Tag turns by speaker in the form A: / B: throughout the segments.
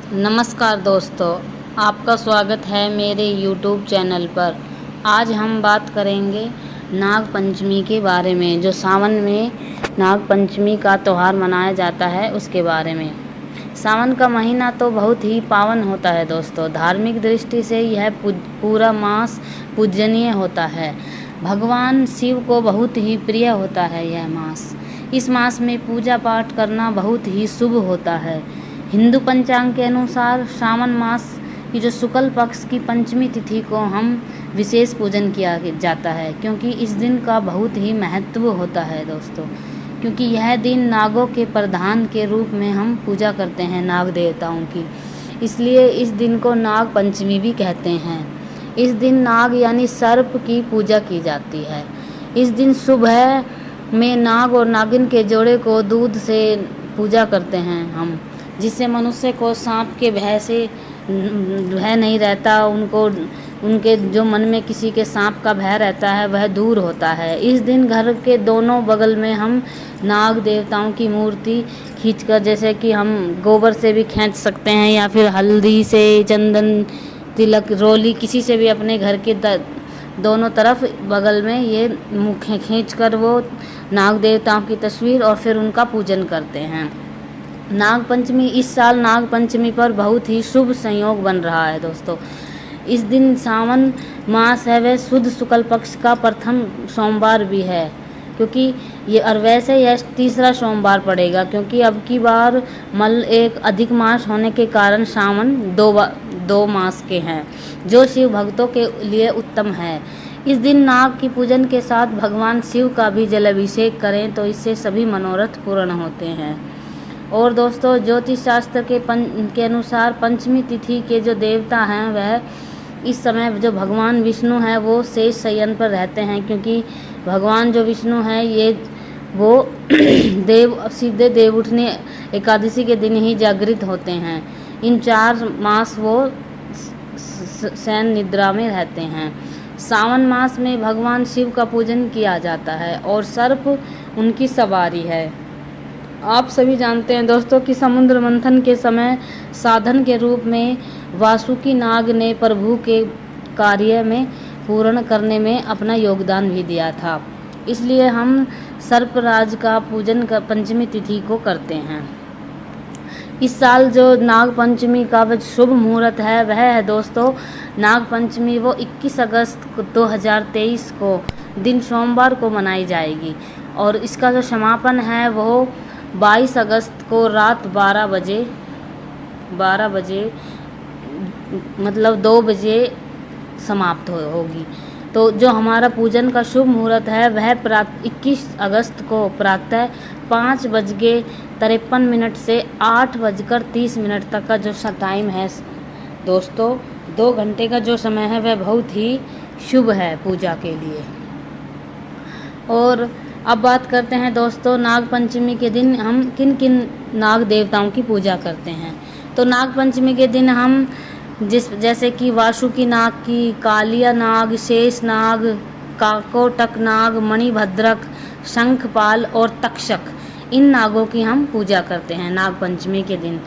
A: नमस्कार दोस्तों, आपका स्वागत है मेरे YouTube चैनल पर। आज हम बात करेंगे नाग पंचमी के बारे में, जो सावन में नाग पंचमी का त्यौहार मनाया जाता है उसके बारे में। सावन का महीना तो बहुत ही पावन होता है दोस्तों। धार्मिक दृष्टि से यह पूरा मास पूजनीय होता है। भगवान शिव को बहुत ही प्रिय होता है यह मास। इस मास में पूजा पाठ करना बहुत ही शुभ होता है। हिंदू पंचांग के अनुसार सावन मास की जो शुक्ल पक्ष की पंचमी तिथि को हम विशेष पूजन किया जाता है, क्योंकि इस दिन का बहुत ही महत्व होता है दोस्तों। क्योंकि यह दिन नागों के प्रधान के रूप में हम पूजा करते हैं, नाग देवताओं की, इसलिए इस दिन को नाग पंचमी भी कहते हैं। इस दिन नाग यानी सर्प की पूजा की जाती है। इस दिन सुबह में नाग और नागिन के जोड़े को दूध से पूजा करते हैं हम, जिससे मनुष्य को सांप के भय नहीं रहता। उनके जो मन में किसी के सांप का भय रहता है वह दूर होता है। इस दिन घर के दोनों बगल में हम नाग देवताओं की मूर्ति खींचकर, जैसे कि हम गोबर से भी खींच सकते हैं या फिर हल्दी से, चंदन, तिलक, रोली, किसी से भी अपने घर के दोनों तरफ बगल में ये खींचकर वो नाग देवताओं की तस्वीर और फिर उनका पूजन करते हैं। नाग पंचमी, इस साल नाग पंचमी पर बहुत ही शुभ संयोग बन रहा है दोस्तों। इस दिन सावन मास है वह शुद्ध शुक्ल पक्ष का प्रथम सोमवार भी है, क्योंकि ये और वैसे यह तीसरा सोमवार पड़ेगा, क्योंकि अब की बार एक अधिक मास होने के कारण सावन दो मास के हैं, जो शिव भक्तों के लिए उत्तम है। इस दिन नाग की पूजन के साथ भगवान शिव का भी जलाभिषेक करें तो इससे सभी मनोरथ पूर्ण होते हैं। और दोस्तों, ज्योतिष शास्त्र के अनुसार पंचमी तिथि के जो देवता हैं वह इस समय जो भगवान विष्णु हैं वो शेष शयन पर रहते हैं, क्योंकि भगवान जो विष्णु हैं वो सीधे देव उठनी एकादशी के दिन ही जागृत होते हैं। इन 4 मास वो शयन निद्रा में रहते हैं। सावन मास में भगवान शिव का पूजन किया जाता है और सर्प उनकी सवारी है। आप सभी जानते हैं दोस्तों कि समुद्र मंथन के समय साधन के रूप में वासुकी नाग ने प्रभु के कार्य में पूर्ण करने में अपना योगदान भी दिया था, इसलिए हम सर्पराज का पूजन पंचमी तिथि को करते हैं। इस साल जो नाग पंचमी का शुभ मुहूर्त है वह है दोस्तों नाग पंचमी, वो 21 अगस्त 2023 को दिन सोमवार को मनाई जाएगी और इसका जो समापन है वो 22 अगस्त को रात 12 बजे मतलब 2 बजे समाप्त होगी। तो जो हमारा पूजन का शुभ मुहूर्त है वह 21 अगस्त को प्रातः 5:53 से 8:30 तक का जो टाइम है दोस्तों, 2 घंटे का जो समय है वह बहुत ही शुभ है पूजा के लिए। और अब बात करते हैं दोस्तों, नाग पंचमी के दिन हम किन किन नाग देवताओं की पूजा करते हैं। तो नाग पंचमी के दिन हम जैसे कि वासुकी नाग की, कालिया नाग, शेष नाग, काकोटक नाग, मणिभद्रक, शंखपाल और तक्षक, इन नागों की हम पूजा करते हैं नाग पंचमी के दिन।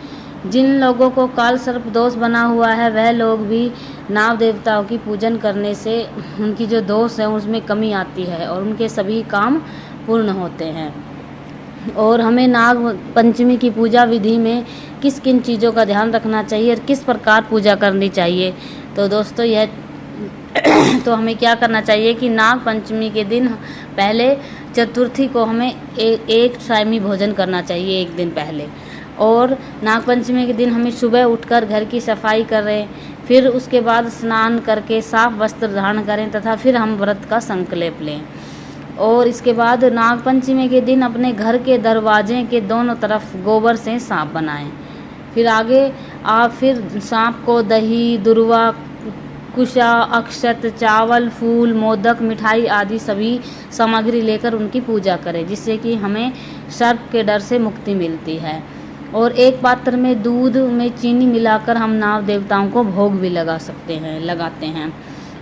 A: जिन लोगों को काल सर्प दोष बना हुआ है वह लोग भी नाग देवताओं की पूजन करने से उनकी जो दोष है उसमें कमी आती है और उनके सभी काम पूर्ण होते हैं। और हमें नाग पंचमी की पूजा विधि में किस किन चीज़ों का ध्यान रखना चाहिए और किस प्रकार पूजा करनी चाहिए। तो दोस्तों तो हमें क्या करना चाहिए कि नाग पंचमी के दिन पहले चतुर्थी को हमें एक टाइमी भोजन करना चाहिए एक दिन पहले। और नाग पंचमी के दिन हमें सुबह उठकर घर की सफाई करें, फिर उसके बाद स्नान करके साफ वस्त्र धारण करें तथा फिर हम व्रत का संकल्प लें। और इसके बाद नाग पंचमी के दिन अपने घर के दरवाजे के दोनों तरफ गोबर से सांप बनाएं। फिर आगे फिर सांप को दही, दुर्वा, कुशा, अक्षत, चावल, फूल, मोदक, मिठाई आदि सभी सामग्री लेकर उनकी पूजा करें, जिससे कि हमें सर्प के डर से मुक्ति मिलती है। और एक पात्र में दूध में चीनी मिलाकर हम नाग देवताओं को भोग भी लगाते हैं।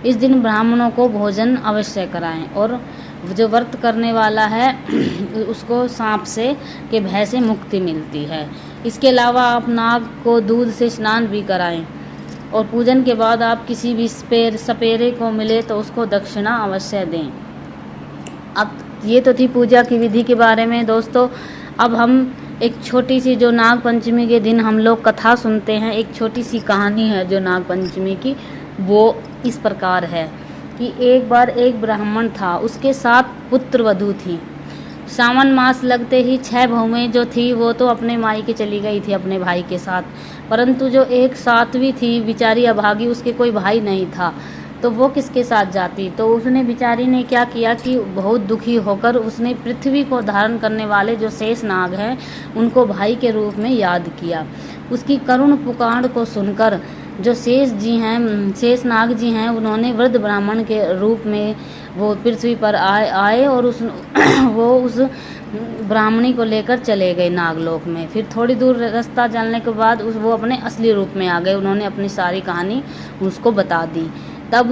A: इस दिन ब्राह्मणों को भोजन अवश्य कराएं और जो व्रत करने वाला है उसको सांप के भय से मुक्ति मिलती है। इसके अलावा आप नाग को दूध से स्नान भी कराएं और पूजन के बाद आप किसी भी सपेरे को मिले तो उसको दक्षिणा अवश्य दें। अब ये तो थी पूजा की विधि के बारे में दोस्तों। अब हम एक छोटी सी, जो नाग पंचमी के दिन हम लोग कथा सुनते हैं, एक छोटी सी कहानी है जो नाग पंचमी की, वो इस प्रकार है कि एक बार एक ब्राह्मण था, उसके 7 पुत्र वधू थी। सावन मास लगते ही 6 बहुएं जो थी वो तो अपने मायके चली गई थी अपने भाई के साथ, परंतु जो एक 7वीं थी बेचारी अभागी, उसके कोई भाई नहीं था, तो वो किसके साथ जाती। तो उसने बेचारी ने क्या किया कि बहुत दुखी होकर उसने पृथ्वी को धारण करने वाले जो शेष नाग हैं उनको भाई के रूप में याद किया। उसकी करुण पुकार को सुनकर जो शेष नाग जी हैं उन्होंने वृद्ध ब्राह्मण के रूप में वो पृथ्वी पर आए और वो उस ब्राह्मणी को लेकर चले गए नागलोक में। फिर थोड़ी दूर रास्ता चलने के बाद वो अपने असली रूप में आ गए। उन्होंने अपनी सारी कहानी उसको बता दी। तब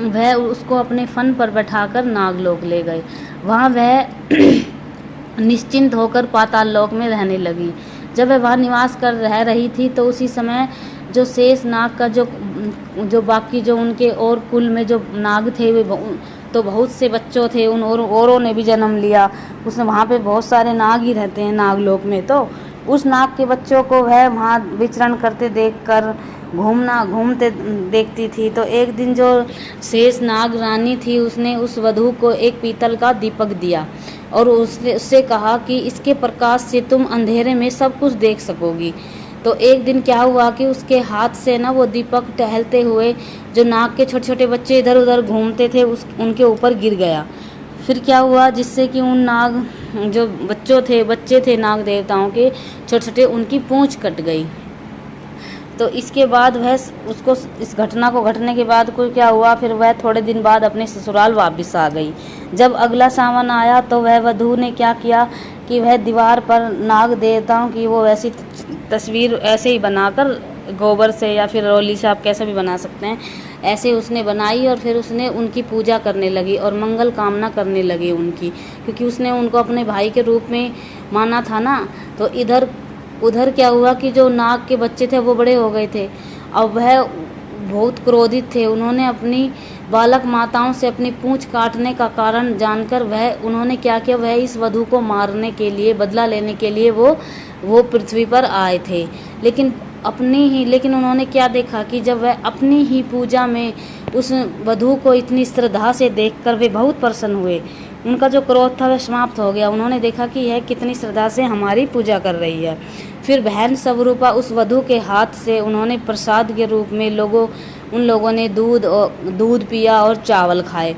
A: वह उसको अपने फन पर बैठाकर नागलोक ले गए। वहाँ वह निश्चिंत होकर पाताल लोक में रहने लगी। जब वह वहाँ निवास कर रह रही थी तो उसी समय जो शेष नाग का जो बाकी जो उनके और कुल में जो नाग थे वे तो बहुत से बच्चों थे, उन औरों ने भी जन्म लिया। उसने वहाँ पे बहुत सारे नाग ही रहते हैं नागलोक में। तो उस नाग के बच्चों को वह वहाँ विचरण करते देखकर घूमते देखती थी। तो एक दिन जो शेष नाग रानी थी उसने उस वधू को एक पीतल का दीपक दिया और उससे कहा कि इसके प्रकाश से तुम अंधेरे में सब कुछ देख सकोगी। तो एक दिन क्या हुआ कि उसके हाथ से ना वो दीपक टहलते हुए जो नाग के छोटे छोटे बच्चे इधर उधर घूमते थे उनके ऊपर गिर गया। फिर क्या हुआ जिससे कि उन नाग जो बच्चे थे नाग देवताओं के छोटे छोटे, उनकी पूंछ कट गई। तो इसके बाद वह उसको इस घटना को घटने के बाद कोई क्या हुआ, फिर वह थोड़े दिन बाद अपने ससुराल वापस आ गई। जब अगला सावन आया तो वह वधू ने क्या किया कि वह दीवार पर नाग देवताओं की वो वैसी तस्वीर ऐसे ही बनाकर गोबर से या फिर रोली से, आप कैसे भी बना सकते हैं, ऐसे उसने बनाई और फिर उसने उनकी पूजा करने लगी और मंगल कामना करने लगी उनकी, क्योंकि उसने उनको अपने भाई के रूप में माना था ना। तो उधर क्या हुआ कि जो नाग के बच्चे थे वो बड़े हो गए थे। अब वह बहुत क्रोधित थे। उन्होंने अपनी बालक माताओं से अपनी पूंछ काटने का कारण जानकर उन्होंने क्या किया, वह इस वधू को मारने के लिए, बदला लेने के लिए वो पृथ्वी पर आए थे। लेकिन उन्होंने क्या देखा कि जब वह अपनी ही पूजा में उस वधू को इतनी श्रद्धा से देखकर वे बहुत प्रसन्न हुए। उनका जो क्रोध था वह समाप्त हो गया। उन्होंने देखा कि यह कितनी श्रद्धा से हमारी पूजा कर रही है। फिर बहन स्वरूपा उस वधू के हाथ से उन्होंने प्रसाद के रूप में उन लोगों ने दूध पिया और चावल खाए।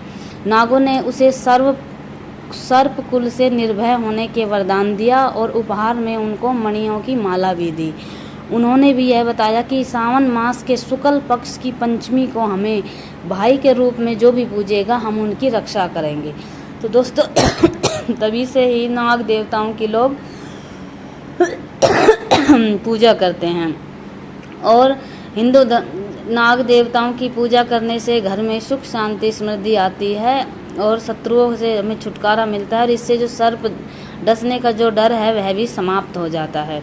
A: नागों ने उसे सर्प कुल से निर्भय होने के वरदान दिया और उपहार में उनको मणियों की माला भी दी। उन्होंने भी यह बताया कि सावन मास के शुक्ल पक्ष की पंचमी को हमें भाई के रूप में जो भी पूजेगा हम उनकी रक्षा करेंगे। तो दोस्तों तभी से ही नाग देवताओं की लोग पूजा करते हैं और नाग देवताओं की पूजा करने से घर में सुख शांति समृद्धि आती है और शत्रुओं से हमें छुटकारा मिलता है और इससे जो सर्प डसने का जो डर है वह भी समाप्त हो जाता है।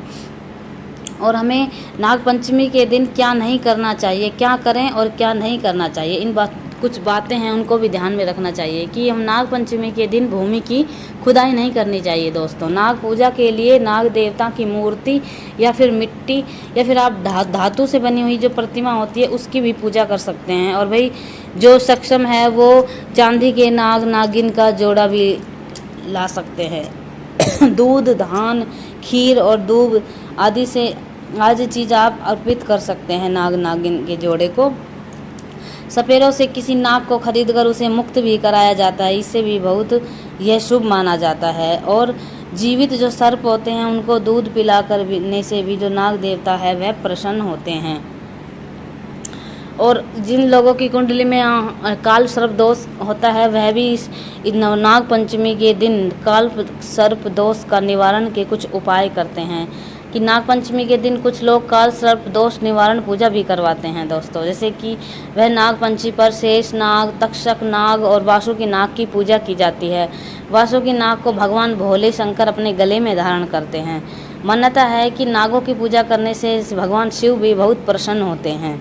A: और हमें नाग पंचमी के दिन क्या नहीं करना चाहिए, क्या करें और क्या नहीं करना चाहिए, कुछ बातें हैं उनको भी ध्यान में रखना चाहिए कि हम नाग पंचमी के दिन भूमि की खुदाई नहीं करनी चाहिए। दोस्तों नाग पूजा के लिए नाग देवता की मूर्ति या फिर मिट्टी या फिर आप धातु से बनी हुई जो प्रतिमा होती है उसकी भी पूजा कर सकते हैं। और भाई जो सक्षम है वो चांदी के नाग नागिन का जोड़ा भी ला सकते हैं। दूध, धान, खीर और दूब आदि चीज़ आप अर्पित कर सकते हैं नाग नागिन के जोड़े को। सपेरों से किसी नाग को खरीदकर उसे मुक्त भी कराया जाता है, इससे भी बहुत यह शुभ माना जाता है। और जीवित जो सर्प होते हैं उनको दूध पिलाकर से भी जो नाग देवता है वह प्रसन्न होते हैं। और जिन लोगों की कुंडली में काल सर्प दोष होता है वह भी इस नाग पंचमी के दिन काल सर्प दोष का निवारण के कुछ उपाय करते हैं। कि नाग पंचमी के दिन कुछ लोग काल सर्प दोष निवारण पूजा भी करवाते हैं दोस्तों, जैसे कि वह नाग पंचमी पर शेष नाग, तक्षक नाग और वासुकी नाग की पूजा की जाती है। वासुकी नाग को भगवान भोले शंकर अपने गले में धारण करते हैं। मान्यता है कि नागों की पूजा करने से भगवान शिव भी बहुत प्रसन्न होते हैं।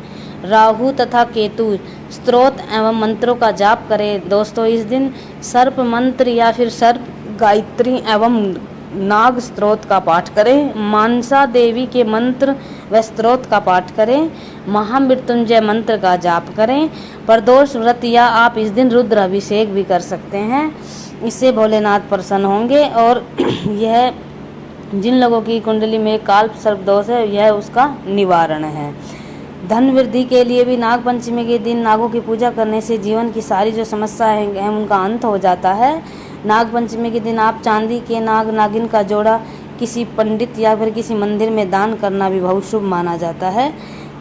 A: राहु तथा केतु स्तोत्र एवं मंत्रों का जाप करें दोस्तों। इस दिन सर्प मंत्र या फिर सर्प गायत्री एवं नाग स्तोत्र का पाठ करें। मानसा देवी के मंत्र व स्तोत्र का पाठ करें। महामृत्युंजय मंत्र का जाप करें। प्रदोष व्रत या आप इस दिन रुद्र अभिषेक भी कर सकते हैं, इससे भोलेनाथ प्रसन्न होंगे। और यह जिन लोगों की कुंडली में काल्प सर्प दोष है, यह उसका निवारण है। धन वृद्धि के लिए भी नाग पंचमी के दिन नागों की पूजा करने से जीवन की सारी जो समस्याएं हैं उनका अंत हो जाता है। नाग पंचमी के दिन आप चांदी के नाग नागिन का जोड़ा किसी पंडित या फिर किसी मंदिर में दान करना भी बहुत शुभ माना जाता है।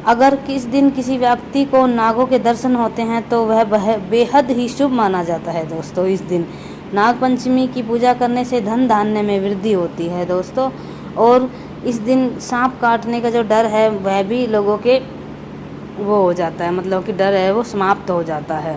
A: अगर किस दिन किसी व्यक्ति को नागों के दर्शन होते हैं तो वह बेहद ही शुभ माना जाता है दोस्तों। इस दिन नाग पंचमी की पूजा करने से धन धान्य में वृद्धि होती है दोस्तों। और इस दिन सांप काटने का जो डर है वह भी लोगों के वो हो जाता है, मतलब कि डर है वो समाप्त हो जाता है,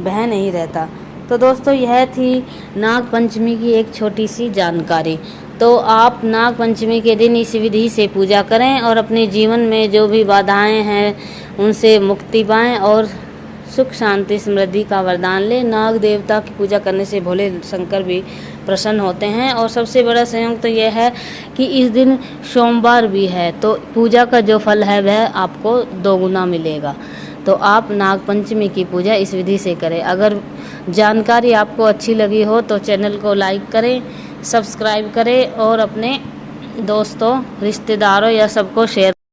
A: वह नहीं रहता। तो दोस्तों यह थी नाग पंचमी की एक छोटी सी जानकारी। तो आप नाग पंचमी के दिन इस विधि से पूजा करें और अपने जीवन में जो भी बाधाएं हैं उनसे मुक्ति पाएं और सुख शांति समृद्धि का वरदान लें। नाग देवता की पूजा करने से भोले शंकर भी प्रसन्न होते हैं। और सबसे बड़ा संयोग तो यह है कि इस दिन सोमवार भी है, तो पूजा का जो फल है वह आपको दोगुना मिलेगा। तो आप नाग पंचमी की पूजा इस विधि से करें। अगर जानकारी आपको अच्छी लगी हो तो चैनल को लाइक करें, सब्सक्राइब करें और अपने दोस्तों, रिश्तेदारों या सबको शेयर